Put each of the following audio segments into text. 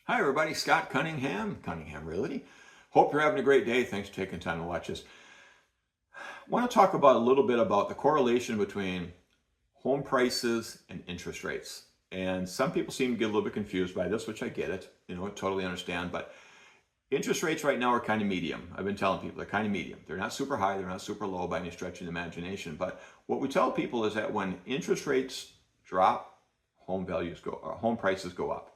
Hi, everybody. Scott Cunningham, Cunningham Realty. Hope you're having a great day. Thanks for taking time to watch this. I want to talk about a little bit about the correlation between home prices and interest rates. And some people seem to get a little bit confused by this, which I get it. I totally understand. But interest rates right now are kind of medium. I've been telling people they're kind of medium. They're not super high. They're not super low by any stretch of the imagination. But what we tell people is that when interest rates drop, home prices go up.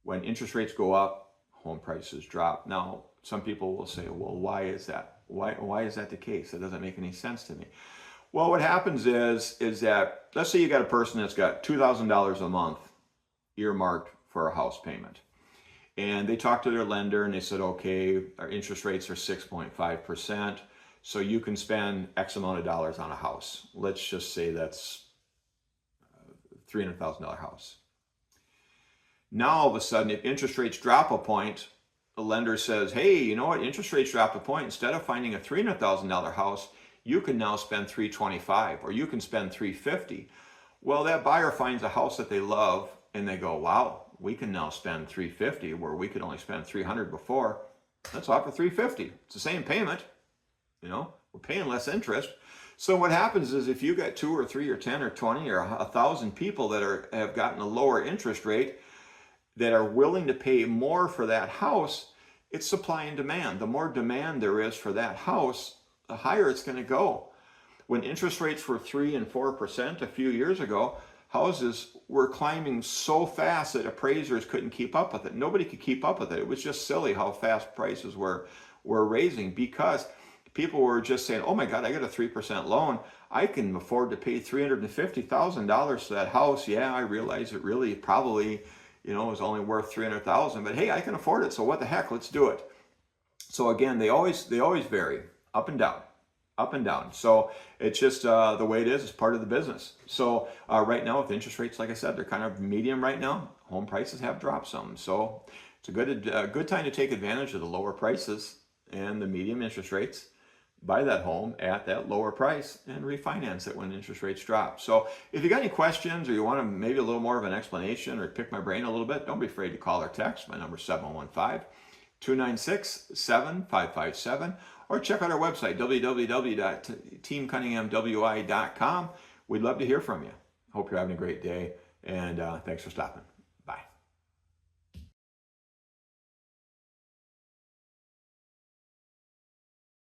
When interest rates go up, home prices drop. Now, some people will say, well, why is that? Why is that the case? That doesn't make any sense to me. Well, what happens is that, let's say you got a person that's got $2,000 a month earmarked for a house payment. And they talked to their lender and they said, okay, our interest rates are 6.5%. So you can spend X amount of dollars on a house. Let's just say that's a $300,000 house. Now, all of a sudden, if interest rates drop a point, the lender says, hey, you know what? Interest rates dropped a point. Instead of finding a $300,000 house, you can now spend $325,000 or you can spend $350,000. Well, that buyer finds a house that they love and they go, wow, we can now spend $350,000 where we could only spend $300,000 before. Let's offer $350,000. It's the same payment. We're paying less interest. So what happens is if you got 2 or 3 or 10 or 20 or 1,000 people that have gotten a lower interest rate, that are willing to pay more for that house, it's supply and demand. The more demand there is for that house, the higher it's going to go. When interest rates were 3 and 4% a few years ago, houses were climbing so fast that appraisers couldn't keep up with it. Nobody could keep up with it. It was just silly how fast prices were raising because people were just saying, oh my God, I got a 3% loan. I can afford to pay $350,000 for that house. Yeah, I realize it really probably is only worth $300,000, but hey, I can afford it. So what the heck? Let's do it. So again, they always vary up and down, up and down. So it's just the way it is. It's part of the business. So right now with interest rates, like I said, they're kind of medium right now. Home prices have dropped some. So it's a good time to take advantage of the lower prices and the medium interest rates. Buy that home at that lower price and refinance it when interest rates drop. So if you got any questions or you want maybe a little more of an explanation or pick my brain a little bit, don't be afraid to call or text. My number is 715-296-7557 or check out our website, www.teamcunninghamwi.com. We'd love to hear from you. Hope you're having a great day and thanks for stopping.